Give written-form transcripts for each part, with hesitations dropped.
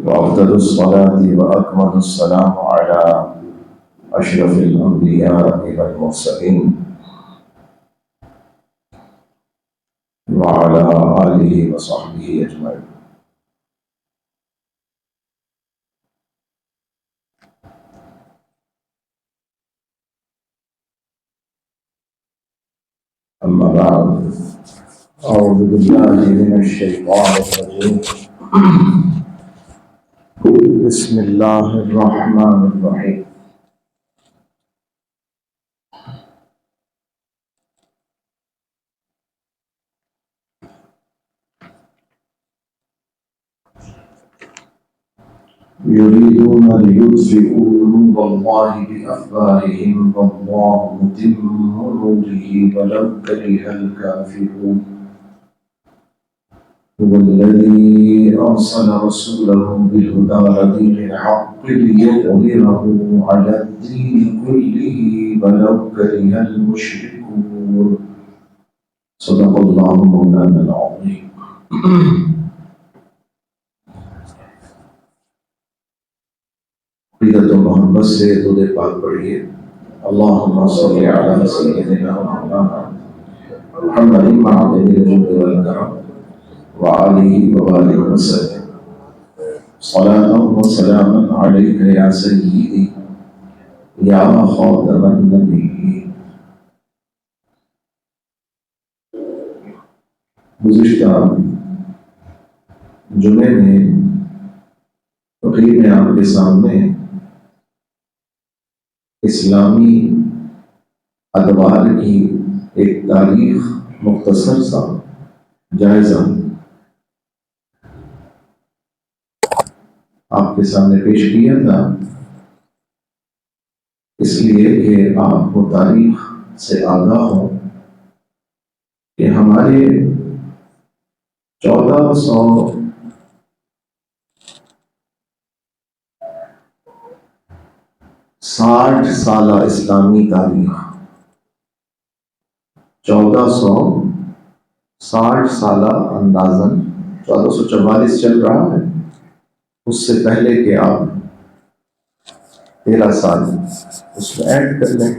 وأفضل الصلاة وأكمل السلام على أشرف الأنبياء والمرسلين وعلى آله وصحبه أجمعين. أما بعد، أعوذ بالله من الشيطان الرجيم. بسم الله الرحمن الرحيم. يريدون ليطفئوا نور الله بأفواههم والله متم نوره ولو كره الكافرون. هو الذي أرسل رسوله بالهدى ودين الحق ليظهره على الدين كله ولو كره المشركون. صدق الله مولانا العظيم. عقیدت و محبت سے درود پاک پڑھیے. اللہم صلی علی سیدنا مولانا محمد معدن الجود والکرم وآلہ وآلہ وسلم. صلاة و سلاما علیک یا سیدی یا خاتم النبیین. گزشتہ جمعے میں تقریر میں آپ کے سامنے اسلامی ادوار کی ایک تاریخ مختصر سا جائزہ آپ کے سامنے پیش کیا تھا، اس لیے کہ آپ کو تاریخ سے آگاہ ہو کہ ہمارے 1460 سالہ اسلامی تاریخ، 1460 سالہ اندازاً 1444 چل رہا ہے. اس سے پہلے کہ آپ 13 سال اس میں ایڈ کر لیں،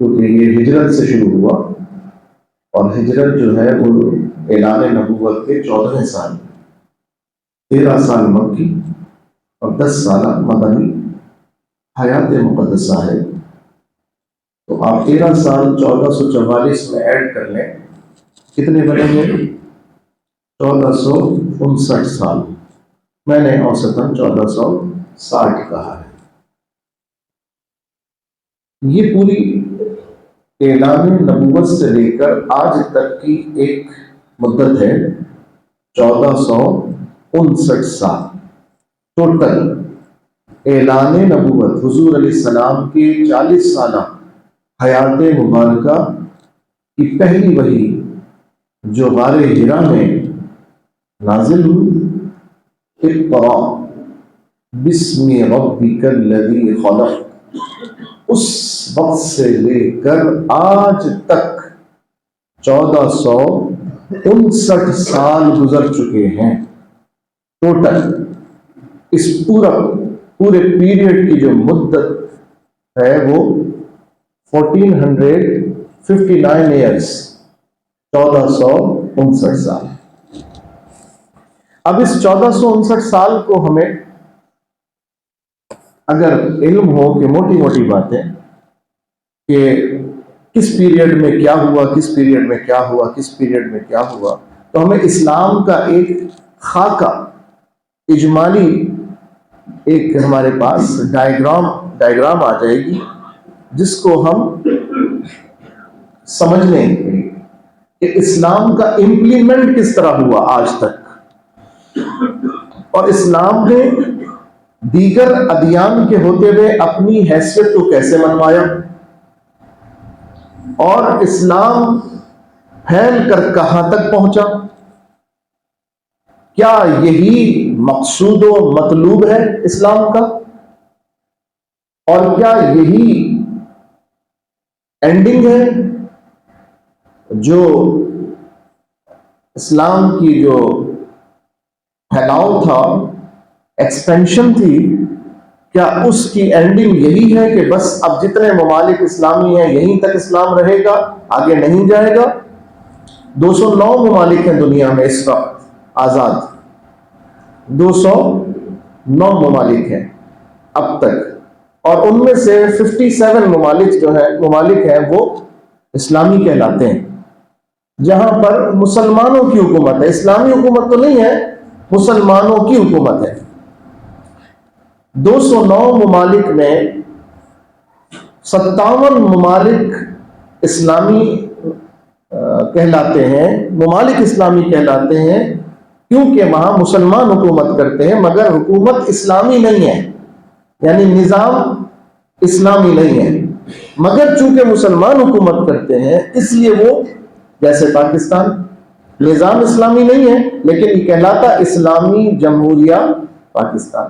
کیونکہ یہ ہجرت سے شروع ہوا اور ہجرت جو ہے وہ اعلان نبوت کے 14ویں سال، 13 سال مکی اور 10 سالہ مدنی حیات مقدسہ ہے. تو آپ 13 سال 1444 میں ایڈ کر لیں، کتنے بنیں گے؟ 1459 سال. میں نے اوسطاً 1460 کہا ہے. یہ پوری اعلان نبوت سے لے کر آج تک کی ایک مدت ہے، 1459 سال ٹوٹل. اعلان نبوت حضور علیہ السلام کی 40 سالہ حیات مبارکہ کی پہلی وحی جو غار حرا میں نازل ہوئی، اقرأ بسم ربک الذی خلق، اس وقت سے لے کر آج تک 1459 سال گزر چکے ہیں ٹوٹل. اس پورے پیریڈ کی جو مدت ہے وہ 1459 ایئرس، 1459 سال. اب اس 1459 سال کو ہمیں اگر علم ہو کہ موٹی موٹی باتیں کہ کس پیریڈ میں کیا ہوا، کس پیریڈ میں کیا ہوا، کس پیریڈ میں کیا ہوا، تو ہمیں اسلام کا ایک خاکہ اجمالی ایک ہمارے پاس ڈائیگرام آ جائے گی، جس کو ہم سمجھ لیں گے کہ اسلام کا امپلیمنٹ کس طرح ہوا آج تک، اور اسلام نے دیگر ادیان کے ہوتے ہوئے اپنی حیثیت کو کیسے منوایا، اور اسلام پھیل کر کہاں تک پہنچا. کیا یہی مقصود و مطلوب ہے اسلام کا، اور کیا یہی اینڈنگ ہے جو اسلام کی جو پھیلاؤ تھا، ایکسپینشن تھی، کیا اس کی اینڈنگ یہی ہے کہ بس اب جتنے ممالک اسلامی ہیں یہیں تک اسلام رہے گا، آگے نہیں جائے گا؟ 209 ممالک ہیں دنیا میں اس وقت آزاد، 209 ممالک ہیں اب تک، اور ان میں سے 57 ممالک ہیں وہ اسلامی کہلاتے ہیں، جہاں پر مسلمانوں کی حکومت ہے، اسلامی حکومت تو نہیں ہے، مسلمانوں کی حکومت ہے۔ 209 ممالک میں 57 ممالک اسلامی کہلاتے ہیں، ممالک اسلامی کہلاتے ہیں کیونکہ وہاں مسلمان حکومت کرتے ہیں، مگر حکومت اسلامی نہیں ہے، یعنی نظام اسلامی نہیں ہے، مگر چونکہ مسلمان حکومت کرتے ہیں اس لیے وہ، جیسے پاکستان نظام اسلامی نہیں ہے لیکن یہ کہلاتا اسلامی جمہوریہ پاکستان،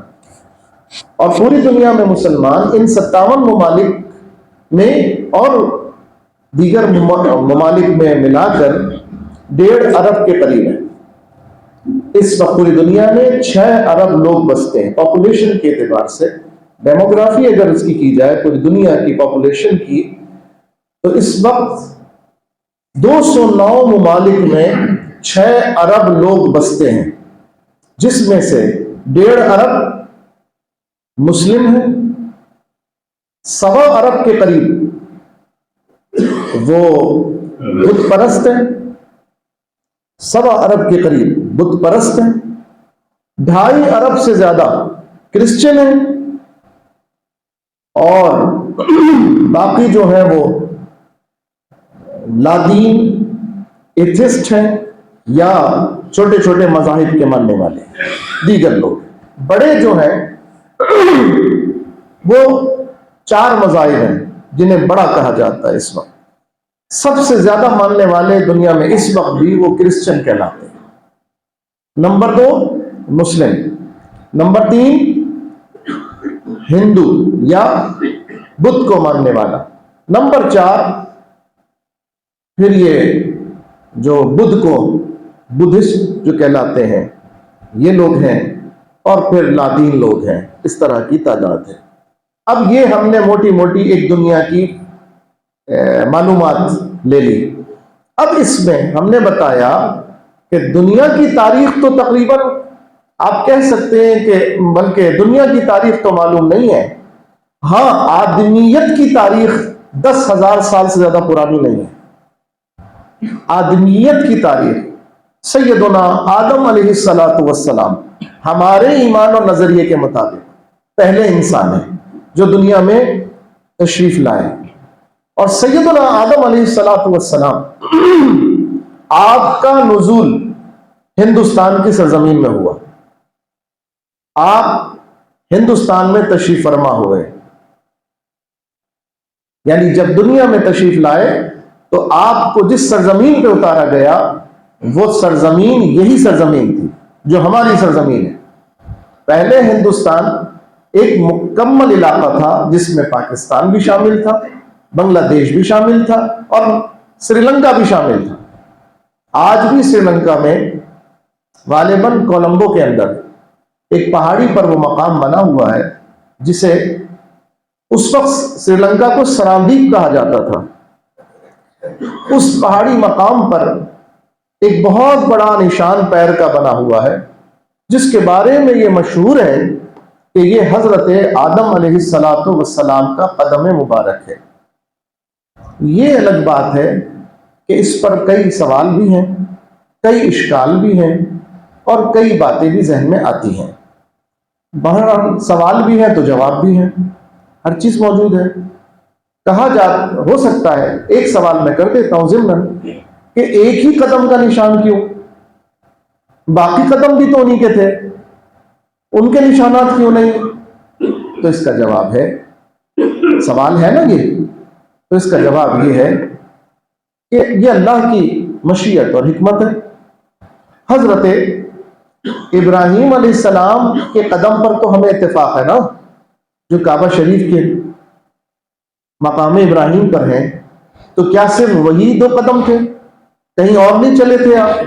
اور پوری دنیا میں مسلمان ان 57 ممالک میں اور دیگر ممالک میں ملا کر 1.5 ارب کے قریب ہیں۔ اس وقت پوری دنیا میں 6 ارب لوگ بستے ہیں پاپولیشن کے اعتبار سے، ڈیموگرافی اگر اس کی جائے پوری دنیا کی پاپولیشن کی، تو اس وقت 209 ممالک میں 6 ارب لوگ بستے ہیں، جس میں سے 1.5 ارب مسلم ہیں، 1.25 ارب کے قریب وہ بت پرست ہیں، 1.25 ارب کے قریب بت پرست ہیں، 2.5 ارب سے زیادہ کرسچن ہیں، اور باقی جو ہیں وہ لادین ایتھسٹ ہیں یا چھوٹے چھوٹے مذاہب کے ماننے والے ہیں، دیگر لوگ بڑے جو ہیں وہ 4 مذاہب ہیں جنہیں بڑا کہا جاتا ہے۔ اس وقت سب سے زیادہ ماننے والے دنیا میں اس وقت بھی وہ کرسچن کہلاتے ہیں، نمبر 2 مسلم، نمبر 3 ہندو یا بدھ کو ماننے والا، نمبر 4 پھر یہ جو بدھ کو بدھسٹ جو کہلاتے ہیں یہ لوگ ہیں، اور پھر لادین لوگ ہیں، اس طرح کی تعداد ہے۔ اب یہ ہم نے موٹی موٹی ایک دنیا کی معلومات لے لی۔ اب اس میں ہم نے بتایا کہ دنیا کی تاریخ تو تقریباً آپ کہہ سکتے ہیں کہ بلکہ دنیا کی تاریخ تو معلوم نہیں ہے، ہاں آدمیت کی تاریخ 10,000 سال سے زیادہ پرانی نہیں ہے۔ آدمیت کی تاریخ سیدنا آدم علیہ السلام ہمارے ایمان اور نظریے کے مطابق پہلے انسان ہیں جو دنیا میں تشریف لائے، اور سیدنا آدم علیہ السلام آپ کا نزول ہندوستان کی سرزمین میں ہوا، آپ ہندوستان میں تشریف فرما ہوئے، یعنی جب دنیا میں تشریف لائے تو آپ کو جس سرزمین پہ اتارا گیا وہ سرزمین یہی سرزمین تھی جو ہماری سرزمین ہے۔ پہلے ہندوستان ایک مکمل علاقہ تھا جس میں پاکستان بھی شامل تھا، بنگلہ دیش بھی شامل تھا، اور سری لنکا بھی شامل تھا۔ آج بھی سری لنکا میں غالباً کولمبو کے اندر ایک پہاڑی پر وہ مقام بنا ہوا ہے جسے اس وقت سری لنکا کو سرادیپ کہا جاتا تھا۔ اس پہاڑی مقام پر ایک بہت بڑا نشان پیر کا بنا ہوا ہے جس کے بارے میں یہ مشہور ہے کہ یہ حضرت آدم علیہ السلام کا قدم مبارک ہے۔ یہ الگ بات ہے کہ اس پر کئی سوال بھی ہیں، کئی اشکال بھی ہیں، اور کئی باتیں بھی ذہن میں آتی ہیں۔ بہرحال سوال بھی ہیں تو جواب بھی ہیں، ہر چیز موجود ہے۔ ہو سکتا ہے ایک سوال میں کر دیتا ہوں ضمن کہ ایک ہی قدم کا نشان کیوں؟ باقی قدم بھی تو انہی کے تھے، ان کے نشانات کیوں نہیں؟ تو اس کا جواب ہے، سوال ہے نا یہ، تو اس کا جواب یہ ہے کہ یہ اللہ کی مشیت اور حکمت ہے۔ حضرت ابراہیم علیہ السلام کے قدم پر تو ہمیں اتفاق ہے نا، جو کعبہ شریف کے مقام ابراہیم پر ہیں، تو کیا صرف وہی 2 قدم تھے؟ کہیں اور نہیں چلے تھے آپ؟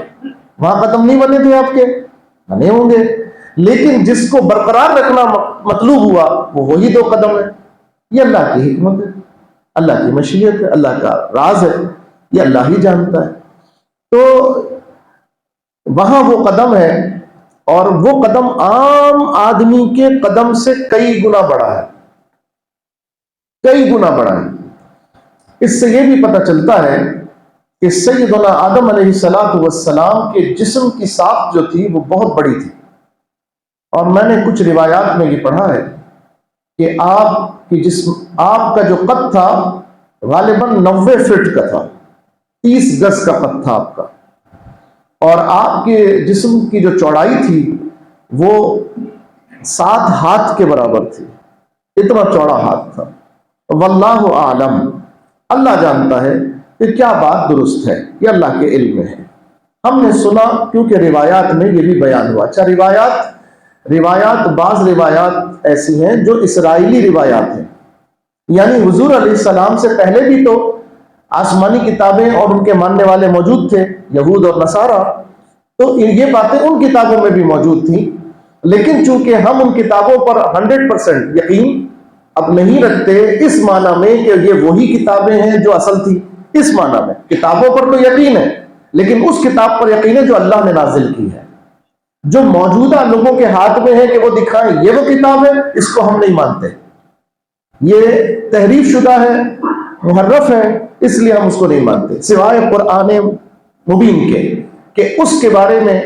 وہاں قدم نہیں بنے تھے آپ کے؟ بنے ہوں گے، لیکن جس کو برقرار رکھنا مطلوب ہوا وہ وہی 2 قدم ہے۔ یہ اللہ کی حکمت ہے، اللہ کی مشیت ہے، اللہ کا راز ہے، یہ اللہ ہی جانتا ہے۔ تو وہاں وہ قدم ہے، اور وہ قدم عام آدمی کے قدم سے کئی گنا بڑا ہے، کئی گنا بڑا ہے۔ اس سے یہ بھی پتہ چلتا ہے کہ سیدنا آدم علیہ السلام کے جسم کی ساخت جو تھی وہ بہت بڑی تھی، اور میں نے کچھ روایات میں یہ پڑھا ہے کہ آپ کا جو قد تھا غالباً 90 فٹ کا تھا، 30 گز کا قد تھا آپ کا، اور آپ کے جسم کی جو چوڑائی تھی وہ 7 ہاتھ کے برابر تھی، اتنا چوڑا ہاتھ تھا۔ واللہ اعلم، اللہ جانتا ہے کہ کیا بات درست ہے، یہ اللہ کے علم میں ہے۔ ہم نے سنا کیونکہ روایات میں یہ بھی بیان ہوا۔ اچھا، بعض روایات ایسی ہیں جو اسرائیلی روایات ہیں، یعنی حضور علیہ السلام سے پہلے بھی تو آسمانی کتابیں اور ان کے ماننے والے موجود تھے، یہود اور نصارہ، تو یہ باتیں ان کتابوں میں بھی موجود تھیں، لیکن چونکہ ہم ان کتابوں پر 100% یقین اب نہیں رکھتے، اس معنی میں کہ یہ وہی کتابیں ہیں جو اصل تھی، اس معنی میں کتابوں پر تو یقین ہے، لیکن اس کتاب پر یقین ہے جو اللہ نے نازل کی ہے۔ جو موجودہ لوگوں کے ہاتھ میں ہے کہ وہ دکھائیں یہ وہ کتاب ہے، اس کو ہم نہیں مانتے، یہ تحریف شدہ ہے، محرف ہے، اس لیے ہم اس کو نہیں مانتے، سوائے قرآن مبین کے، کہ اس کے بارے میں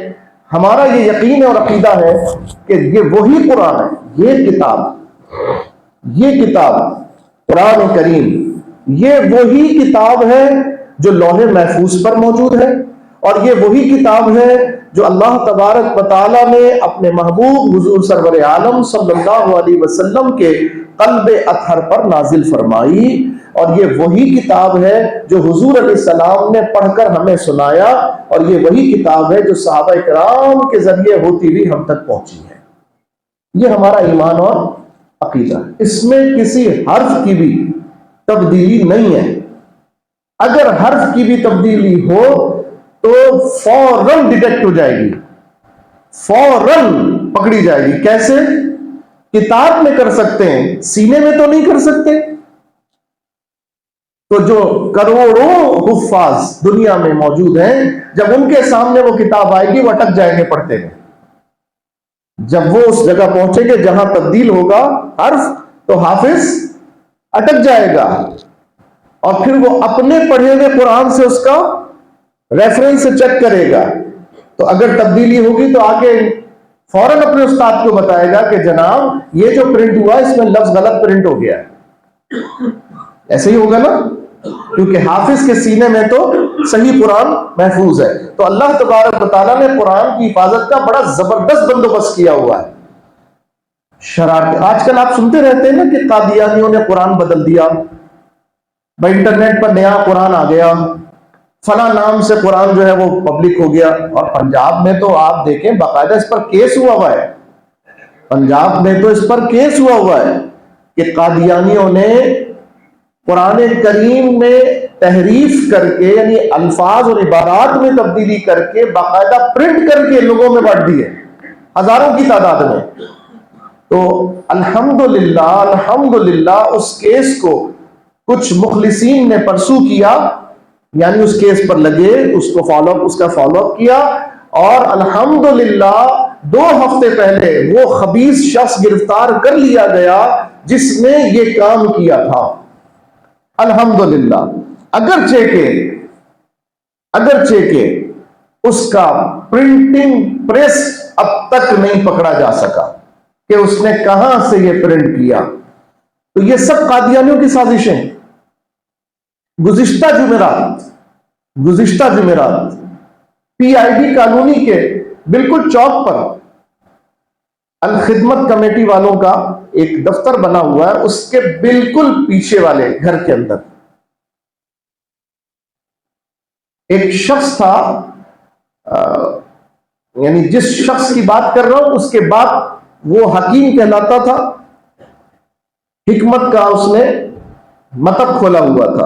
ہمارا یہ یقین اور عقیدہ ہے کہ یہ وہی قرآن ہے، یہ کتاب قرآن کریم، یہ وہی کتاب ہے جو لوح محفوظ پر موجود ہے، اور یہ وہی کتاب ہے جو اللہ تبارک و تعالیٰ نے اپنے محبوب حضور سرور عالم صلی اللہ علیہ وسلم کے قلب اطہر پر نازل فرمائی، اور یہ وہی کتاب ہے جو حضور علیہ السلام نے پڑھ کر ہمیں سنایا، اور یہ وہی کتاب ہے جو صحابہ کرام کے ذریعے ہوتی ہوئی ہم تک پہنچی ہے۔ یہ ہمارا ایمان اور عقیدہ ہے، اس میں کسی حرف کی بھی تبدیلی نہیں ہے۔ اگر حرف کی بھی تبدیلی ہو تو فوراً ڈیٹیکٹ ہو جائے گی، فوراً پکڑی جائے گی۔ کیسے؟ کتاب میں کر سکتے ہیں، سینے میں تو نہیں کر سکتے۔ تو جو کروڑوں حفاظ دنیا میں موجود ہیں، جب ان کے سامنے وہ کتاب آئے گی وہ اٹک جائیں گے پڑھتے ہیں۔ جب وہ اس جگہ پہنچیں گے جہاں تبدیل ہوگا حرف، تو حافظ اٹک جائے گا، اور پھر وہ اپنے پڑھے ہوئے قرآن سے اس کا ریفرنس چیک کرے گا، تو اگر تبدیلی ہوگی تو آگے فوراً اپنے استاد کو بتائے گا کہ جناب یہ جو پرنٹ ہوا اس میں لفظ غلط پرنٹ ہو گیا ہے۔ ایسے ہی ہوگا نا، کیونکہ حافظ کے سینے میں تو صحیح قرآن محفوظ ہے۔ تو اللہ تبارک و تعالیٰ نے قرآن کی حفاظت کا بڑا زبردست بندوبست کیا ہوا ہے۔ شرارت آج کل آپ سنتے رہتے ہیں نا کہ قادیانیوں نے قرآن بدل دیا، بھائی انٹرنیٹ پر نیا قرآن آ گیا، فلاں نام سے قرآن جو ہے وہ پبلک ہو گیا، اور پنجاب میں تو آپ دیکھیں باقاعدہ اس پر کیس ہوا ہے، پنجاب میں تو اس پر کیس ہوا ہے کہ قادیانیوں نے قرآن کریم میں تحریف کر کے، یعنی الفاظ اور عبارات میں تبدیلی کر کے باقاعدہ پرنٹ کر کے لوگوں میں بانٹ دیے، ہزاروں کی تعداد میں۔ تو الحمدللہ اس کیس کو کچھ مخلصین نے پرسو کیا، یعنی اس کیس پر لگے، اس کا فالو اپ کیا، اور الحمدللہ 2 ہفتے پہلے وہ خبیث شخص گرفتار کر لیا گیا جس نے یہ کام کیا تھا۔ الحمدللہ، اگرچہ کہ اس کا پرنٹنگ پریس اب تک نہیں پکڑا جا سکا کہ اس نے کہاں سے یہ پرنٹ کیا۔ تو یہ سب قادیانیوں کی سازشیں۔ گزشتہ جمعرات پی آئی ڈی کالونی کے بالکل چوک پر الخدمت کمیٹی والوں کا ایک دفتر بنا ہوا ہے، اس کے بالکل پیچھے والے گھر کے اندر ایک شخص تھا، یعنی جس شخص کی بات کر رہا ہوں اس کے بعد وہ حکیم کہلاتا تھا، حکمت کا اس نے مطب کھولا ہوا تھا،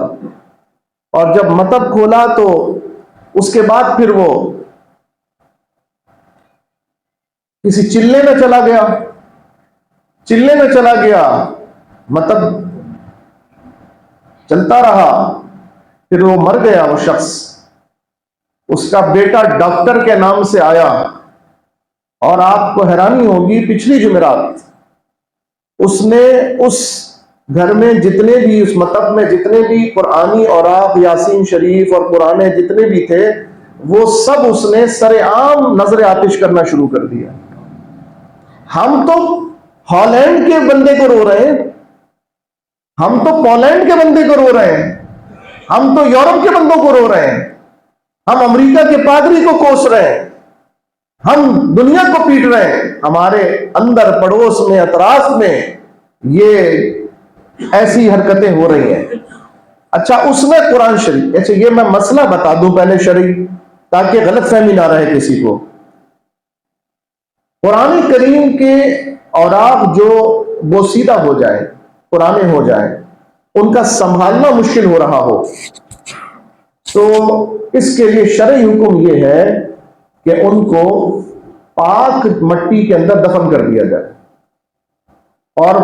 اور جب مطب کھولا تو اس کے بعد پھر وہ کسی چلے میں چلا گیا، چلے میں چلا گیا، مطلب چلتا رہا، پھر وہ مر گیا وہ شخص، اس کا بیٹا ڈاکٹر کے نام سے آیا، اور آپ کو حیرانی ہوگی پچھلی جمعرات اس نے اس گھر میں جتنے بھی، اس مطلب میں جتنے بھی قرآنی اوراق، یاسین شریف اور قرآن جتنے بھی تھے، وہ سب اس نے سر عام نظر آتش کرنا شروع کر دیا۔ ہم تو ہالینڈ کے بندے کو رو رہے ہیں، ہم تو پولینڈ کے بندے کو رو رہے ہیں، ہم تو یورپ کے بندوں کو رو رہے ہیں، ہم امریکہ کے پادری کو کوس رہے ہیں، ہم دنیا کو پیٹ رہے ہیں، ہمارے اندر پڑوس میں اطراف میں یہ ایسی حرکتیں ہو رہی ہیں۔ اچھا اس میں قرآن شریف، اچھا یہ میں مسئلہ بتا دوں پہلے شرعی، تاکہ غلط فہمی نہ رہے کسی کو۔ قرآن کریم کے اوراق جو بوسیدہ ہو جائیں، پرانے ہو جائیں، ان کا سنبھالنا مشکل ہو رہا ہو، تو اس کے لیے شرعی حکم یہ ہے کہ ان کو پاک مٹی کے اندر دفن کر دیا جائے، اور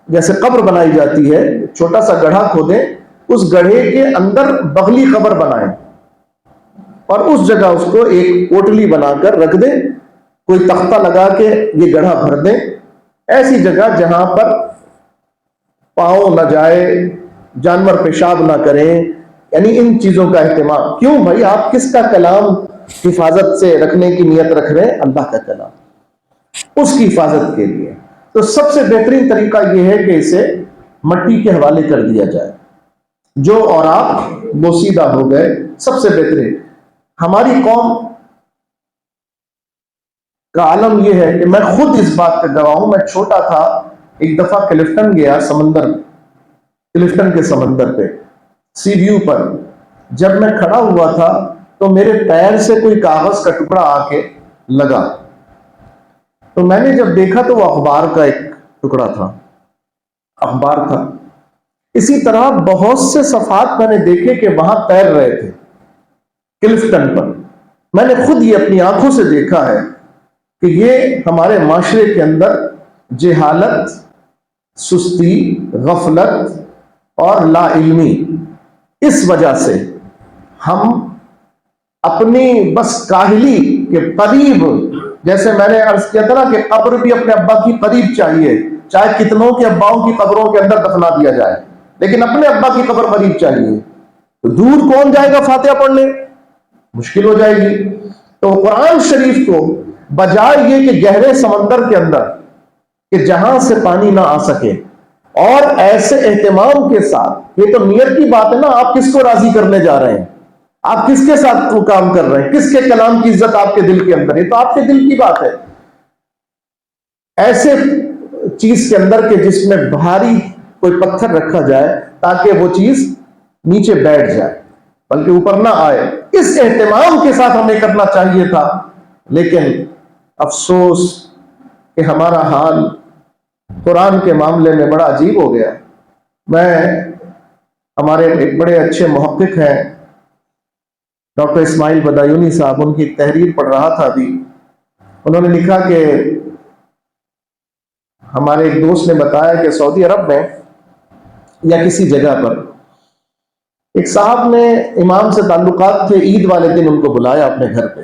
جیسے قبر بنائی جاتی ہے، چھوٹا سا گڑھا کھودیں، اس گڑھے کے اندر بغلی قبر بنائیں، اور اس جگہ اس کو ایک پوٹلی بنا کر رکھ دیں، کوئی تختہ لگا کے یہ گڑھا بھر دیں، ایسی جگہ جہاں پر پاؤں نہ جائے، جانور پیشاب نہ کریں، یعنی ان چیزوں کا اہتمام۔ کیوں بھائی، آپ کس کا کلام حفاظت سے رکھنے کی نیت رکھ رہے ہیں؟ اللہ کا کلام، اس کی حفاظت کے لیے تو سب سے بہترین طریقہ یہ ہے کہ اسے مٹی کے حوالے کر دیا جائے۔ جو اوراق بوسیدہ ہو گئے، سب سے بہترین۔ ہماری قوم کا عالم یہ ہے کہ میں خود اس بات کا گواہ ہوں، میں چھوٹا تھا، ایک دفعہ کلفٹن گیا، سمندر، کلفٹن کے سمندر پہ سی ویو پر، جب میں کھڑا ہوا تھا تو میرے پیر سے کوئی کاغذ کا ٹکڑا آ کے لگا، تو میں نے جب دیکھا تو وہ اخبار کا ایک ٹکڑا تھا، اخبار تھا۔ اسی طرح بہت سے صفحات میں نے دیکھے کہ وہاں تیر رہے تھے کلفٹن پر۔ میں نے خود یہ اپنی آنکھوں سے دیکھا ہے کہ یہ ہمارے معاشرے کے اندر جہالت، سستی، غفلت اور لا علمی، اس وجہ سے ہم اپنی بس کاہلی کے قریب، جیسے میں نے عرض کیا تھا نا کہ قبر بھی اپنے ابا کی قریب چاہیے، چاہے کتنوں کے اباؤں کی قبروں کے اندر دفنا دیا جائے، لیکن اپنے ابا کی قبر قریب چاہیے۔ تو دور کون جائے گا فاتحہ پڑھنے؟ مشکل ہو جائے گی۔ تو قرآن شریف کو بجائے یہ کہ گہرے سمندر کے اندر کہ جہاں سے پانی نہ آ سکے، اور ایسے اہتمام کے ساتھ، یہ تو نیت کی بات ہے نا، آپ کس کو راضی کرنے جا رہے ہیں، آپ کس کے ساتھ وہ کام کر رہے ہیں، کس کے کلام کی عزت آپ کے دل کے اندر ہے، تو آپ کے دل کی بات ہے۔ ایسے چیز کے اندر کہ جس میں بھاری کوئی پتھر رکھا جائے تاکہ وہ چیز نیچے بیٹھ جائے بلکہ اوپر نہ آئے، اس اہتمام کے ساتھ ہمیں کرنا چاہیے تھا۔ لیکن افسوس کہ ہمارا حال قرآن کے معاملے میں بڑا عجیب ہو گیا۔ میں، ہمارے ایک بڑے اچھے محقق ہیں ڈاکٹر اسماعیل بدایونی صاحب، ان کی تحریر پڑھ رہا تھا ابھی، انہوں نے لکھا کہ ہمارے ایک دوست نے بتایا کہ سعودی عرب میں یا کسی جگہ پر ایک صاحب نے امام سے تعلقات تھے، عید والے دن ان کو بلایا اپنے گھر پہ،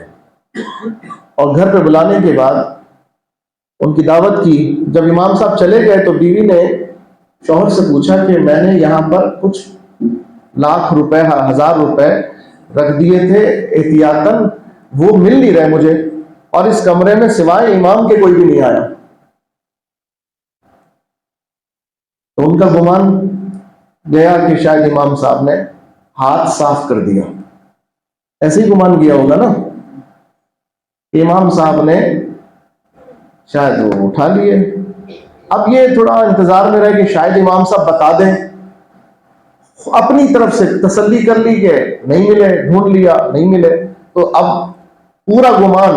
اور گھر پہ بلانے کے بعد ان کی دعوت کی۔ جب امام صاحب چلے گئے تو بیوی نے شوہر سے پوچھا کہ میں نے یہاں پر کچھ لاکھ روپے، 1000 روپے رکھ دیے تھے احتیاطاً، وہ مل نہیں رہے مجھے، اور اس کمرے میں سوائے امام کے کوئی بھی نہیں آیا۔ تو ان کا گمان گیا کہ شاید امام صاحب نے ہاتھ صاف کر دیا، ایسے ہی گمان گیا ہوگا نا، امام صاحب نے شاید وہ اٹھا لیے۔ اب یہ تھوڑا انتظار میں رہے کہ شاید امام صاحب بتا دیں، اپنی طرف سے تسلی کر لی کہ نہیں ملے، ڈھونڈ لیا نہیں ملے، تو اب پورا گمان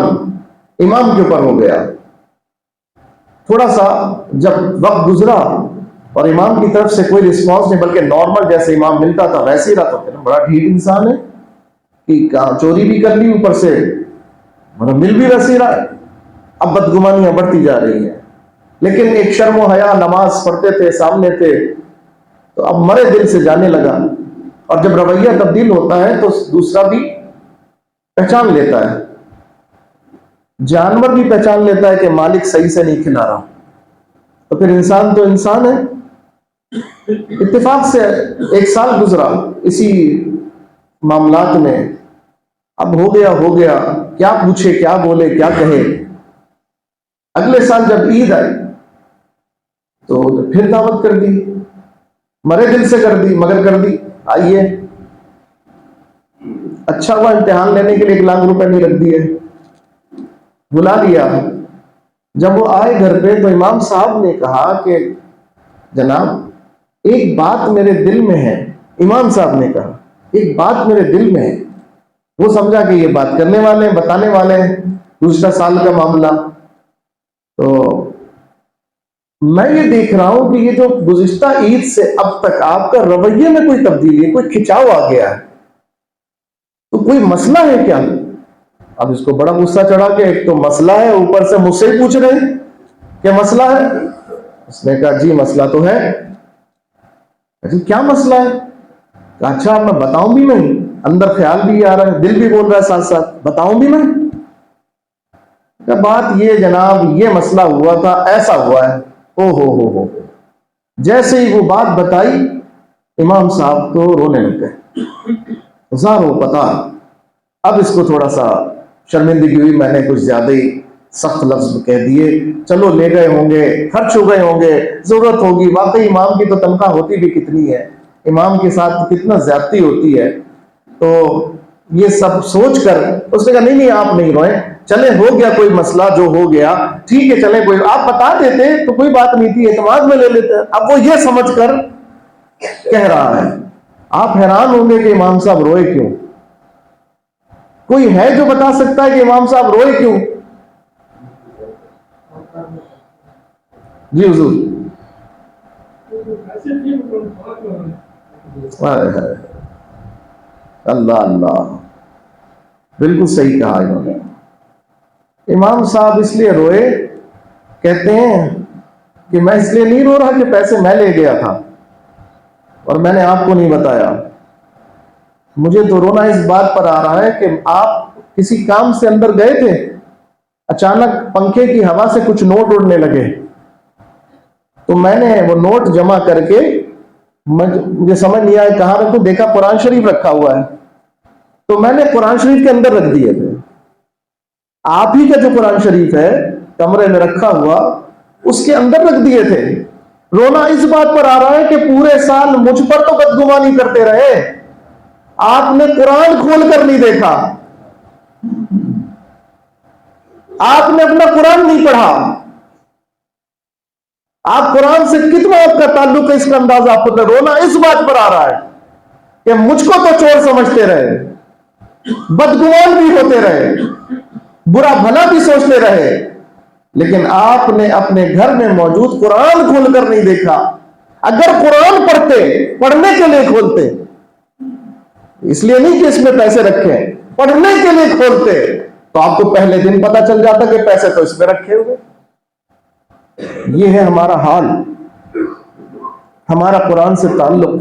امام کے اوپر ہو گیا۔ تھوڑا سا جب وقت گزرا اور امام کی طرف سے کوئی رسپانس نہیں، بلکہ نارمل جیسے امام ملتا تھا ویسے ہی رہا، تو بڑا ڈھیٹ انسان ہے کہ چوری بھی کر لی، اوپر سے مطلب مل بھی ویسے ہی رہا ہے۔ اب بدگمانیاں بڑھتی جا رہی ہیں. لیکن ایک شرم و حیا، نماز پڑھتے تھے، سامنے تھے، تو اب مرے دل سے جانے لگا. اور جب رویہ تبدیل ہوتا ہے تو دوسرا بھی پہچان لیتا ہے. جانور بھی پہچان لیتا ہے کہ مالک صحیح سے نہیں کھلا رہا، تو پھر انسان تو انسان ہے. اتفاق سے 1 سال گزرا اسی معاملات میں. اب ہو گیا، کیا پوچھے، کیا بولے، کیا کہے. اگلے سال جب عید آئی تو پھر دعوت کر دی، مرے دل سے کر دی، مگر کر دی آئیے. اچھا ہوا امتحان لینے کے لیے 1 لاکھ روپے نہیں رکھ دیے، بلا لیا. جب وہ آئے گھر پہ تو امام صاحب نے کہا کہ جناب ایک بات میرے دل میں ہے. امام صاحب نے کہا ایک بات میرے دل میں ہے. وہ سمجھا کہ یہ بات کرنے والے ہیں، بتانے والے ہیں، دوسرا سال کا معاملہ. تو میں یہ دیکھ رہا ہوں کہ یہ جو گزشتہ عید سے اب تک آپ کا رویے میں کوئی تبدیلی ہے، کوئی کھچاؤ آ گیا ہے، تو کوئی مسئلہ ہے کیا؟ اب اس کو بڑا غصہ چڑھا کہ ایک تو مسئلہ ہے، اوپر سے مجھ سے ہی پوچھ رہے ہیں کہ مسئلہ ہے. اس نے کہا جی مسئلہ تو ہے. جی کیا مسئلہ ہے؟ کہا اچھا میں بتاؤں بھی نہیں، اندر خیال بھی آ رہا ہے، دل بھی بول رہا ہے ساتھ ساتھ، بتاؤں بھی نہیں. کہ بات یہ جناب یہ مسئلہ ہوا تھا، ایسا ہوا ہے. او ہو. جیسے ہی وہ بات بتائی امام صاحب تو رونے لگ گئے. ہو پتا اب اس کو تھوڑا سا شرمندگی ہوئی، میں نے کچھ زیادہ ہی سخت لفظ کہہ دیے. چلو لے گئے ہوں گے، خرچ ہو گئے ہوں گے، ضرورت ہوگی. واقعی امام کی تو تنخواہ ہوتی بھی کتنی ہے، امام کے ساتھ کتنا زیادتی ہوتی ہے. تو یہ سب سوچ کر اس نے کہا نہیں آپ نہیں روئیں، چلے ہو گیا کوئی مسئلہ جو ہو گیا ٹھیک ہے، چلے کوئی آپ بتا دیتے تو کوئی بات نہیں تھی، اعتماد میں لے لیتے. اب وہ یہ سمجھ کر کہہ رہا ہے. آپ حیران ہوں گے کہ امام صاحب روئے کیوں. کوئی ہے جو بتا سکتا ہے کہ امام صاحب روئے کیوں؟ جی حضور. اللہ بالکل صحیح کہا انہوں نے. امام صاحب اس لیے روئے، کہتے ہیں کہ میں اس لیے نہیں رو رہا کہ پیسے میں لے گیا تھا اور میں نے آپ کو نہیں بتایا. مجھے تو رونا اس بات پر آ رہا ہے کہ آپ کسی کام سے اندر گئے تھے، اچانک پنکھے کی ہوا سے کچھ نوٹ اڑنے لگے، تو میں نے وہ نوٹ جمع کر کے مجھے سمجھ نہیں آیا کہاں رکھوں، دیکھا قرآن شریف رکھا ہوا ہے، تو میں نے قرآن شریف کے اندر رکھ دیے تھے. آپ ہی کا جو قرآن شریف ہے کمرے میں رکھا ہوا اس کے اندر رکھ دیے تھے. رونا اس بات پر آ رہا ہے کہ پورے سال مجھ پر تو بدگمانی کرتے رہے، آپ نے قرآن کھول کر نہیں دیکھا، آپ نے اپنا قرآن نہیں پڑھا. آپ قرآن سے کتنا آپ کا تعلق ہے اس کا اندازہ آپ کو. رونا اس بات پر آ رہا ہے کہ مجھ کو تو چور سمجھتے رہے، بدگمان بھی ہوتے رہے، برا بھلا بھی سوچتے رہے، لیکن آپ نے اپنے گھر میں موجود قرآن کھول کر نہیں دیکھا. اگر قرآن پڑھتے، پڑھنے کے لیے کھولتے، اس لیے نہیں کہ اس میں پیسے رکھے، پڑھنے کے لیے کھولتے، تو آپ کو پہلے دن پتا چل جاتا کہ پیسے تو اس میں رکھے ہوئے. یہ ہے ہمارا حال، ہمارا قرآن سے تعلق.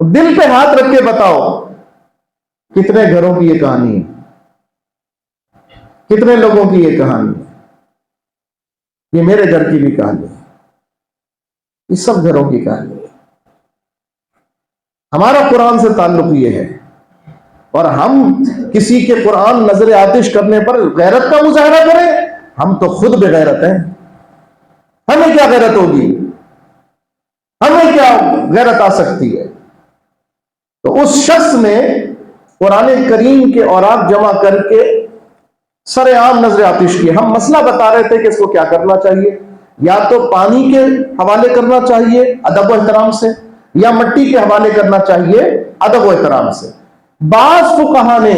دل پہ ہاتھ رکھ کے بتاؤ کتنے گھروں کی یہ کہانی ہے، کتنے لوگوں کی یہ کہانی ہے. یہ میرے گھر کی بھی کہانی ہے، یہ سب گھروں کی کہانی ہے. ہمارا قرآن سے تعلق یہ ہے، اور ہم کسی کے قرآن نظر آتش کرنے پر غیرت کا مظاہرہ کریں. ہم تو خود بے غیرت ہیں، ہمیں کیا غیرت ہوگی، ہمیں کیا غیرت آ سکتی ہے. تو اس شخص نے قرآن کریم کے اوراق جمع کر کے سر عام نظر آتش کی. ہم مسئلہ بتا رہے تھے کہ اس کو کیا کرنا چاہیے، یا تو پانی کے حوالے کرنا چاہیے ادب و احترام سے، یا مٹی کے حوالے کرنا چاہیے ادب و احترام سے. بعض فقہا نے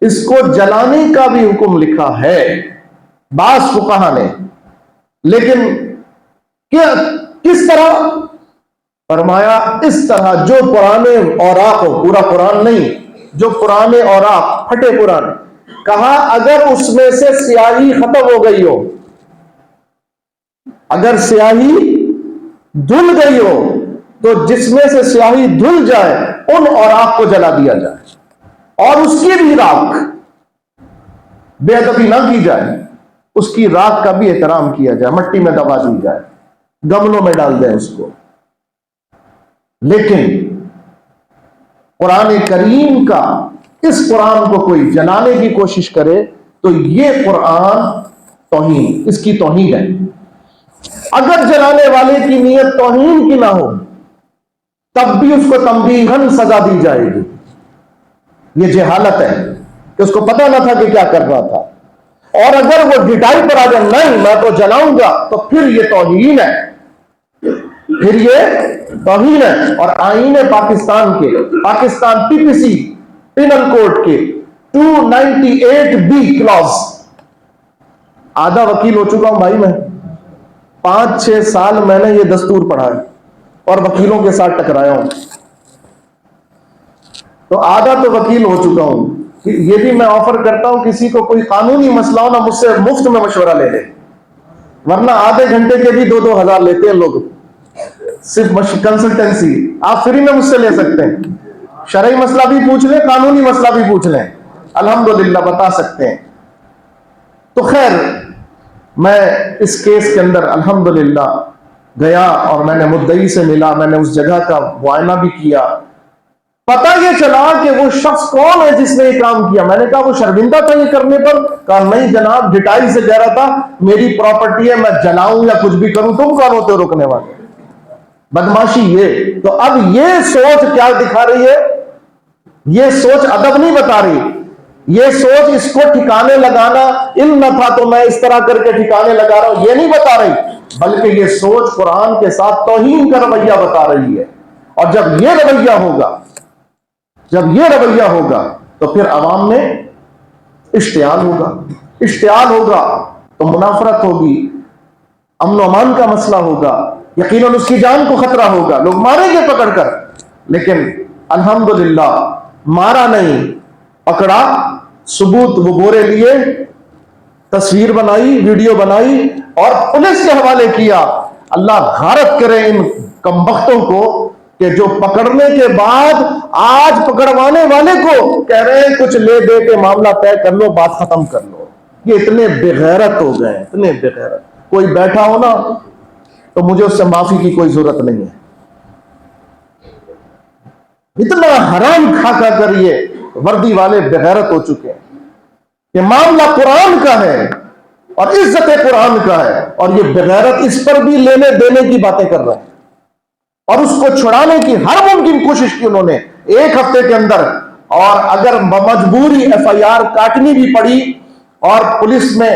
اس کو جلانے کا بھی حکم لکھا ہے، بعض فقہا نے. لیکن کس طرح فرمایا؟ اس طرح جو پرانے اوراق ہو، پورا قرآن نہیں، جو پرانے اوراق پھٹے پرانے کہا اگر اس میں سے سیاہی ختم ہو گئی ہو، اگر سیاہی دھل گئی ہو تو جس میں سے سیاہی دھل جائے ان اوراق کو جلا دیا جائے، اور اس کی بھی راکھ، بے ادبی نہ کی جائے، اس کی راکھ کا بھی احترام کیا جائے، مٹی میں دبا دی جائے، گملوں میں ڈال دیں اس کو۔ لیکن قرآن کریم کا اس قرآن کو کوئی جلانے کی کوشش کرے تو یہ قرآن توہین، اس کی توہین ہے۔ اگر جلانے والے کی نیت توہین کی نہ ہو تب بھی اس کو تنبیہاً سزا دی جائے گی۔ یہ جہالت ہے کہ اس کو پتہ نہ تھا کہ کیا کر رہا تھا، اور اگر وہ ڈٹائی پر آ جائے نہیں میں تو جلاؤں گا تو پھر یہ توہین ہے، پھر یہ توہین ہے۔ اور آئین پاکستان کے، پاکستان پی پی سی پینل کوڈ کے 298B کلاس، آدھا وکیل ہو چکا ہوں بھائی، میں 5-6 سال میں نے یہ دستور پڑھا ہے اور وکیلوں کے ساتھ ٹکرایا ہوں، تو آدھا تو وکیل ہو چکا ہوں۔ یہ بھی میں آفر کرتا ہوں کسی کو کوئی قانونی مسئلہ ہو نا مجھ سے مفت میں مشورہ لے لے، ورنہ آدھے گھنٹے کے بھی 2-2 ہزار لیتے ہیں لوگ، صرف کنسلٹنسی آپ فری میں مجھ سے لے سکتے ہیں، شرعی مسئلہ بھی پوچھ لیں، قانونی مسئلہ بھی پوچھ لیں، الحمدللہ بتا سکتے ہیں۔ تو خیر میں اس کیس کے اندر الحمدللہ گیا اور میں نے مدعی سے ملا، میں نے اس جگہ کا معائنہ بھی کیا، پتہ یہ چلا کہ وہ شخص کون ہے جس نے یہ کام کیا۔ میں نے کہا وہ شرمندہ تھا یہ کرنے پر؟ کہا نہیں جناب، ڈٹائی سے کہہ رہا تھا میری پراپرٹی ہے، میں جلاؤں یا کچھ بھی کروں، تم کون ہوتے ہو روکنے والے؟ بدماشی یہ۔ تو اب یہ سوچ کیا دکھا رہی ہے؟ یہ سوچ ادب نہیں بتا رہی، یہ سوچ اس کو ٹھکانے لگانا، علم نہ تھا تو میں اس طرح کر کے ٹھکانے لگا رہا ہوں، یہ نہیں بتا رہی، بلکہ یہ سوچ قرآن کے ساتھ توہین کا رویہ بتا رہی ہے۔ اور جب یہ رویہ ہوگا، جب یہ رویہ ہوگا تو پھر عوام میں اشتعال ہوگا، اشتعال ہوگا تو منافرت ہوگی، امن و امان کا مسئلہ ہوگا، یقیناً اس کی جان کو خطرہ ہوگا، لوگ ماریں گے پکڑ کر۔ لیکن الحمدللہ مارا نہیں، پکڑا، ثبوت وہ بورے لیے، تصویر بنائی، ویڈیو بنائی اور پولیس کے حوالے کیا۔ اللہ غارت کرے ان کمبختوں کو کہ جو پکڑنے کے بعد آج پکڑوانے والے کو کہہ رہے ہیں کچھ لے دے کے معاملہ طے کر لو، بات ختم کر لو۔ یہ اتنے بے غیرت ہو گئے، اتنے بے غیرت۔ کوئی بیٹھا ہو نا تو مجھے اس سے معافی کی کوئی ضرورت نہیں ہے، اتنا حرام کھا کر یہ وردی والے بے غیرت ہو چکے ہیں کہ معاملہ قرآن کا ہے اور عزت قرآن کا ہے، اور یہ بے غیرت اس پر بھی لینے دینے کی باتیں کر رہے ہیں، اور اس کو چھڑانے کی ہر ممکن کوشش کی انہوں نے 1 ہفتے کے اندر، اور اگر مجبوری FIR کاٹنی بھی پڑی اور پولیس میں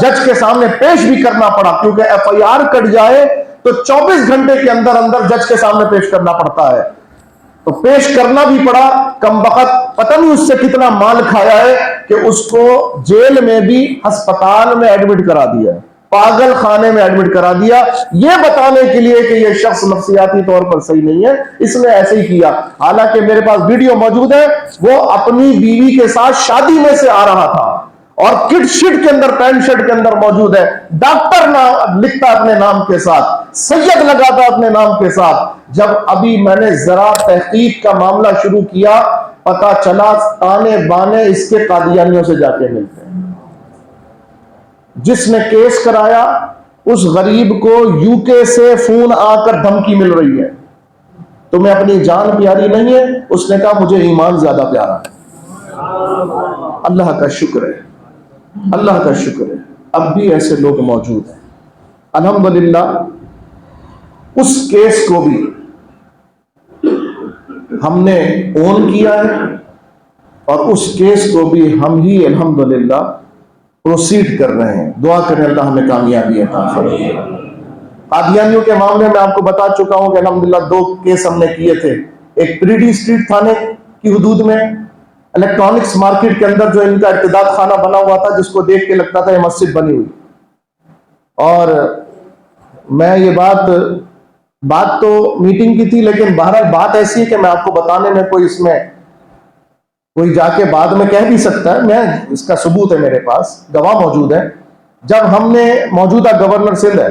جج کے سامنے پیش بھی کرنا پڑا، کیونکہ FIR کٹ جائے تو 24 گھنٹے کے اندر اندر جج کے سامنے پیش کرنا پڑتا ہے، تو پیش کرنا بھی پڑا۔ کم وقت پتہ نہیں اس سے کتنا مال کھایا ہے کہ اس کو جیل میں بھی ہسپتال میں ایڈمٹ کرا دیا، پاگل خانے میں ایڈمٹ کرا دیا، یہ بتانے کے لیے کہ یہ شخص نفسیاتی طور پر صحیح نہیں ہے، اس نے ایسے ہی کیا۔ حالانکہ میرے پاس ویڈیو موجود ہے، وہ اپنی بیوی کے ساتھ شادی میں سے آ رہا تھا اور کٹ شٹ کے اندر، پینٹ شرٹ کے اندر موجود ہے، ڈاکٹر لکھتا اپنے نام کے ساتھ، سید لگاتا اپنے نام کے ساتھ۔ جب ابھی میں نے ذرا تحقیق کا معاملہ شروع کیا، پتا چلا تانے بانے اس کے قادیانیوں سے جا کے ملتے ہیں۔ جس نے کیس کرایا اس غریب کو UK سے فون آ کر دھمکی مل رہی ہے، تمہیں اپنی جان پیاری نہیں ہے؟ اس نے کہا مجھے ایمان زیادہ پیارا ہے۔ اللہ کا شکر ہے، اللہ کا شکر ہے، اب بھی ایسے لوگ موجود ہیں الحمدللہ۔ اس کیس کو بھی ہم نے اون کیا ہے اور اس کیس کو بھی ہم ہی الحمدللہ پروسیڈ کر رہے ہیں۔ دعا کریں اللہ ہمیں کامیابی عطا فرمائے۔ قادیانیوں کے معاملے میں آپ کو بتا چکا ہوں کہ الحمدللہ 2 کیس ہم نے کیے تھے، ایک پریڈی اسٹریٹ تھانے کی حدود میں، الیکٹرانکس مارکیٹ کے اندر جو ان کا ارتداد خانہ بنا ہوا تھا، جس کو دیکھ کے لگتا تھا یہ مسجد بنی ہوئی، اور میں یہ بات تو میٹنگ کی تھی، لیکن بہرحال بات ایسی ہے کہ میں آپ کو بتانے میں کوئی اس میں کوئی جا کے بعد میں کہہ بھی سکتا ہے، میں اس کا ثبوت ہے میرے پاس، گواہ موجود ہے، جب ہم نے موجودہ گورنر سندھ ہے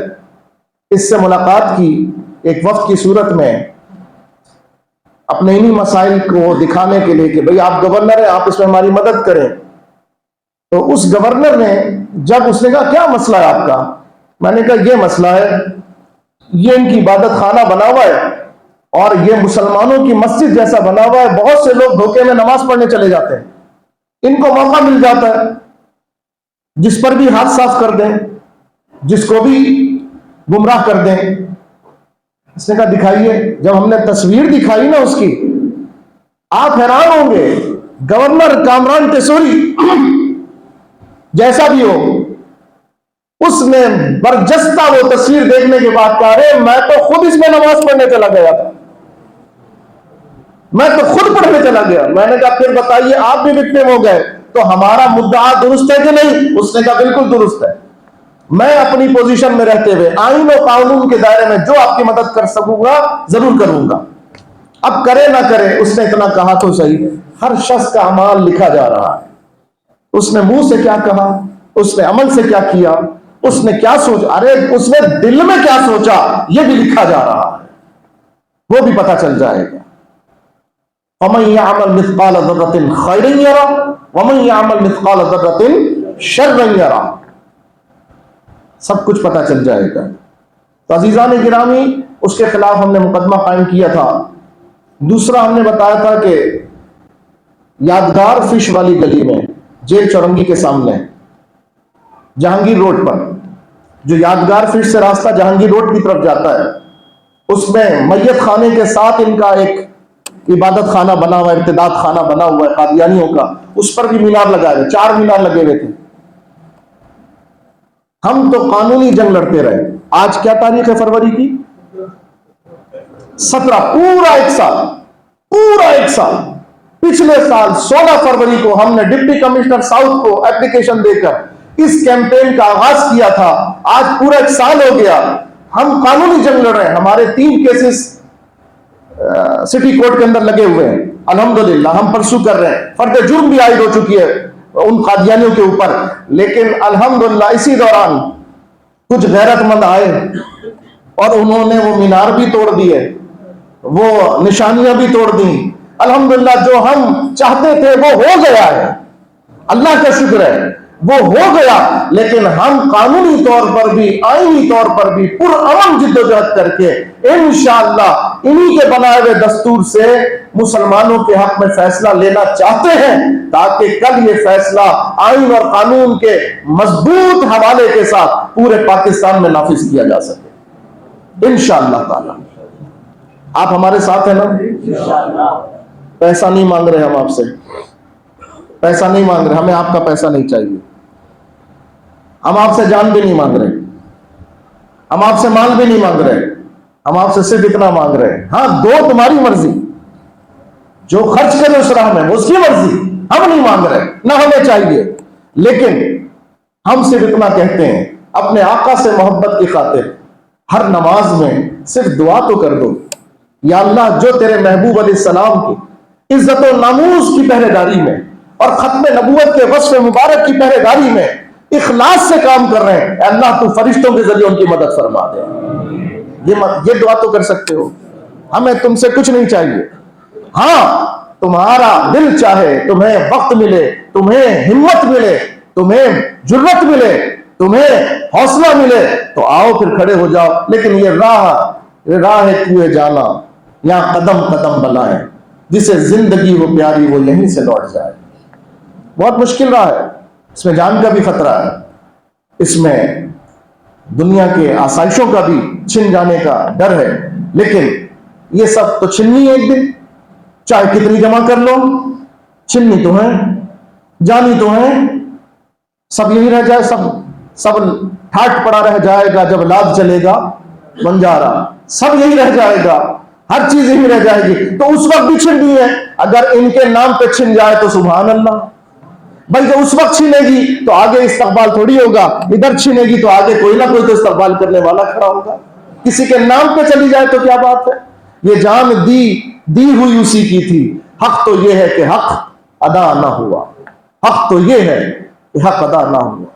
اس سے ملاقات کی ایک وفد کی صورت میں، اپنے انہی مسائل کو دکھانے کے لیے کہ بھئی آپ گورنر ہیں، آپ اس میں ہماری مدد کریں، تو اس گورنر نے جب اس نے کہا کیا مسئلہ ہے آپ کا، میں نے کہا یہ مسئلہ ہے، یہ ان کی عبادت خانہ بنا ہوا ہے اور یہ مسلمانوں کی مسجد جیسا بنا ہوا ہے، بہت سے لوگ دھوکے میں نماز پڑھنے چلے جاتے ہیں، ان کو موقع مل جاتا ہے جس پر بھی ہاتھ صاف کر دیں، جس کو بھی گمراہ کر دیں۔ اس نے کہا دکھائیے، جب ہم نے تصویر دکھائی نا اس کی، آپ حیران ہوں گے، گورنر کامران ٹیسوری جیسا بھی ہو، اس نے برجستہ وہ تصویر دیکھنے کے بعد کہا ارے میں تو خود اس میں نماز پڑھنے چلا گیا تھا، میں تو خود پڑھنے چلا گیا۔ میں نے کہا پھر بتائیے آپ بھی وکٹم ہو گئے تو ہمارا مدعا درست ہے کہ نہیں؟ اس نے کہا بالکل درست ہے، میں اپنی پوزیشن میں رہتے ہوئے آئین و قانون کے دائرے میں جو آپ کی مدد کر سکوں گا ضرور کروں گا۔ اب کرے نہ کرے، اس نے اتنا کہا تو صحیح، ہر شخص کا اعمال لکھا جا رہا ہے، اس نے منہ سے کیا کہا، اس نے عمل سے کیا کیا، اس نے کیا سوچا، ارے اس نے دل میں کیا سوچا یہ بھی لکھا جا رہا ہے، وہ بھی پتہ چل جائے گا۔ وَمَن يَعْمَلْ مِثْقَالَ ذَرَّةٍ خَيْرًا يَرَهُ وَمَن يَعْمَلْ مِثْقَالَ ذَرَّةٍ شَرًّا يَرَهُ، سب کچھ پتہ چل جائے گا۔ تو عزیزان گرامی، اس کے خلاف ہم نے مقدمہ قائم کیا تھا۔ دوسرا ہم نے بتایا تھا کہ یادگار فش والی گلی میں، جیل چورنگی کے سامنے جہانگیر روڈ پر، جو یادگار فش سے راستہ جہانگیر روڈ کی طرف جاتا ہے، اس میں میت خانے کے ساتھ ان کا ایک عبادت خانہ بنا ہوا ہے، ارتداد خانہ بنا ہوا ہے قادیانیوں کا، اس پر بھی مینار لگائے ہوئے، 4 مینار لگے ہوئے تھے۔ ہم تو قانونی جنگ لڑتے رہے۔ آج کیا تاریخ ہے فروری کی؟ 17، پورا ایک سال، پچھلے سال 16 فروری کو ہم نے ڈپٹی کمشنر ساؤتھ کو اپلیکیشن دے کر اس کیمپین کا آغاز کیا تھا۔ آج پورا 1 سال ہو گیا، ہم قانونی جنگ لڑ رہے ہیں، ہمارے 3 کیسز سٹی کورٹ کے اندر لگے ہوئے ہیں، الحمدللہ ہم پرسو کر رہے ہیں، فرد جرم بھی عائد ہو چکی ہے ان قادیانیوں کے اوپر، لیکن الحمدللہ اسی دوران کچھ غیرت مند آئے اور انہوں نے وہ مینار بھی توڑ دیے، وہ نشانیاں بھی توڑ دیں۔ الحمدللہ جو ہم چاہتے تھے وہ ہو گیا ہے، اللہ کا شکر ہے وہ ہو گیا، لیکن ہم قانونی طور پر بھی آئینی طور پر بھی پرامن جدوجہد کر کے انشاءاللہ انہی کے بنائے ہوئے دستور سے مسلمانوں کے حق میں فیصلہ لینا چاہتے ہیں، تاکہ کل یہ فیصلہ آئین اور قانون کے مضبوط حوالے کے ساتھ پورے پاکستان میں نافذ کیا جا سکے انشاءاللہ تعالی۔ آپ ہمارے ساتھ ہیں نا؟ پیسہ نہیں مانگ رہے ہم آپ سے، پیسہ نہیں مانگ رہے، ہمیں آپ کا پیسہ نہیں چاہیے، ہم آپ سے جان بھی نہیں مانگ رہے، ہم آپ سے مال بھی نہیں مانگ رہے، ہم آپ سے صرف اتنا مانگ رہے ہیں، ہاں دو تمہاری مرضی، جو خرچ کرے اس راہ میں وہ اس کی مرضی، ہم نہیں مانگ رہے، نہ ہمیں چاہیے، لیکن ہم صرف اتنا کہتے ہیں اپنے آقا سے محبت کی خاطر ہر نماز میں صرف دعا تو کر دو، یا اللہ جو تیرے محبوب علیہ السلام کی عزت و ناموس کی پہرے داری میں اور ختم نبوت کے وصف مبارک کی پہرے داری میں اخلاص سے کام کر رہے ہیں، اے اللہ تو فرشتوں کے ذریعے ان کی مدد فرما دے، یہ دعا تو کر سکتے ہو، ہمیں تم سے کچھ نہیں چاہیے، ہاں تمہارا دل چاہے، تمہیں وقت ملے، تمہیں ہمت ملے، تمہیں جرت ملے، تمہیں حوصلہ ملے تو آؤ پھر کھڑے ہو جاؤ، لیکن یہ راہ کوئے جانا، یہاں قدم قدم بلائیں، جسے زندگی ہو پیاری وہ یہیں سے لوٹ جائے، بہت مشکل راہ ہے، اس میں جان کا بھی خطرہ ہے، اس میں دنیا کے آسائشوں کا بھی چھن جانے کا ڈر ہے، لیکن یہ سب تو چھننی ہے ایک دن، چاہے کتنی جمع کر لو، چھننی تو ہے، جانی تو ہے، سب یہی رہ جائے، سب ٹھاٹ پڑا رہ جائے گا، جب لاد چلے گا بنجارا، سب یہی رہ جائے گا، ہر چیز یہی رہ جائے گی، تو اس وقت بھی چھننی ہے، اگر ان کے نام پہ چھن جائے تو سبحان اللہ، بلکہ اس وقت چھنے گی تو آگے استقبال تھوڑی ہوگا، ادھر چھنے گی تو آگے کوئی نہ کوئی تو استقبال کرنے والا کھڑا ہوگا، کسی کے نام پہ چلی جائے تو کیا بات ہے، یہ جان دی ہوئی اسی کی تھی، حق تو یہ ہے کہ حق ادا نہ ہوا. حق تو یہ ہے کہ حق ادا نہ ہوا.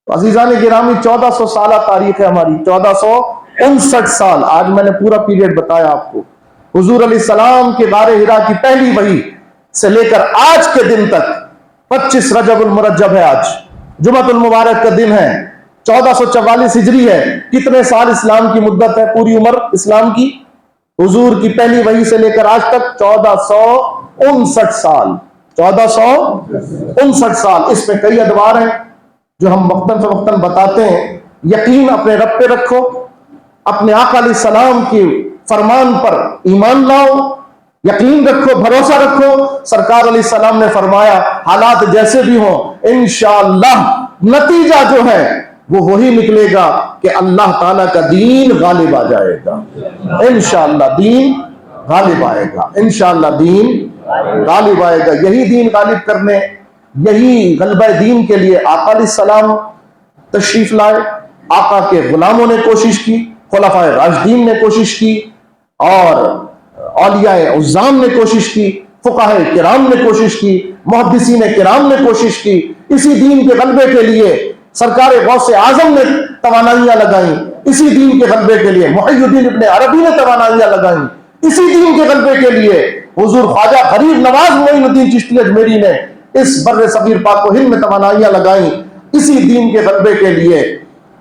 تو عزیزان گرامی 1400 سالہ تاریخ ہے ہماری, 1459 سال. آج میں نے پورا پیریڈ بتایا آپ کو. حضور علیہ السلام کے غار حرا کی پہلی وحی سے لے کر آج کے دن تک 25 رجب المرجب ہے, آج جمعۃ المبارک کا دن ہے, 1444 ہجری ہے. کتنے سال اسلام کی مدت ہے, پوری عمر اسلام کی؟ حضور کی پہلی وحی سے لے کر آج تک 1459 سال. 1459 سال. اس میں کئی ادوار ہیں جو ہم وقتاً فوقتاً بتاتے ہیں. یقین اپنے رب پہ رکھو, اپنے آقا علیہ السلام کی فرمان پر ایمان لاؤ, یقین رکھو, بھروسہ رکھو. سرکار علیہ السلام نے فرمایا حالات جیسے بھی ہوں انشاءاللہ نتیجہ جو ہے وہ وہی نکلے گا کہ اللہ تعالیٰ کا دین غالب آ جائے گا. انشاءاللہ دین غالب آئے گا, انشاءاللہ دین غالب آئے گا. یہی دین غالب کرنے, یہی غلبہ دین کے لیے آقا علیہ السلام تشریف لائے. آقا کے غلاموں نے کوشش کی, خلفائے راشدین نے کوشش کی, اور اولیاء عظام نے کوشش کی, فقہاء کرام نے کوشش کی, محدثین کرام نے کوشش کی. اسی دین کے غلبے کے لیے سرکار غوث اعظم نے توانائیاں لگائیں, اسی دین کے غلبے کے لیے محی الدین ابن عربی نے توانائیاں لگائیں, اسی دین کے غلبے کے لیے حضور خواجہ غریب نواز معین الدین چشتی اجمیری نے اس بر صغیر پاک و ہند میں توانائیاں لگائیں. اسی دین کے غلبے کے لیے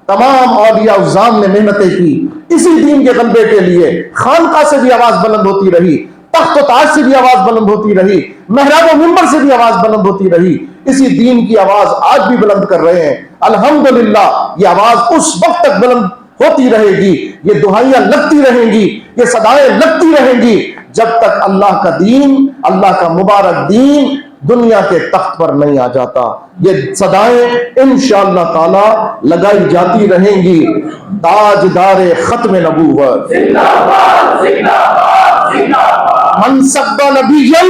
تمام اولیاء عظام نے محنتیں کی. اسی دین کے غلبے کے لیے خانقاہ سے بھی آواز بلند ہوتی رہی, تخت و تاج سے بھی آواز بلند ہوتی رہی, محراب و منبر سے بھی آواز بلند ہوتی رہی. اسی دین کی آواز آج بھی بلند کر رہے ہیں. الحمدللہ یہ آواز اس وقت تک بلند ہوتی رہے گی, یہ دہائیاں لگتی رہیں گی, یہ صدائیں لگتی رہیں گی, جب تک اللہ کا دین, اللہ کا مبارک دین دنیا کے تخت پر نہیں آ جاتا. یہ صدائیں انشاءاللہ تعالی لگائی جاتی رہیں گی. تاجدار ختم نبوت من سب نبیا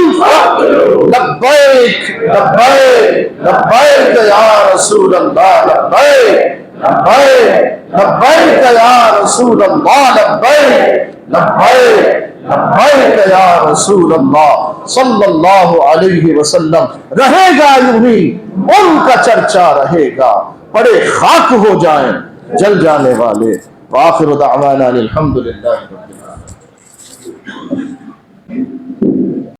لبیک لبیک لبیک یا رسول اللہ, لبیک لبیک لبیک یا رسول اللہ, لبیک لبیک لبیک یا رسول اللہ صلی اللہ علیہ وسلم. رہے گا یوں ہی ان کا چرچا رہے گا, پڑے خاک ہو جائیں جل جانے والے. وآخر دعوانا الحمدللہ رب العالمین.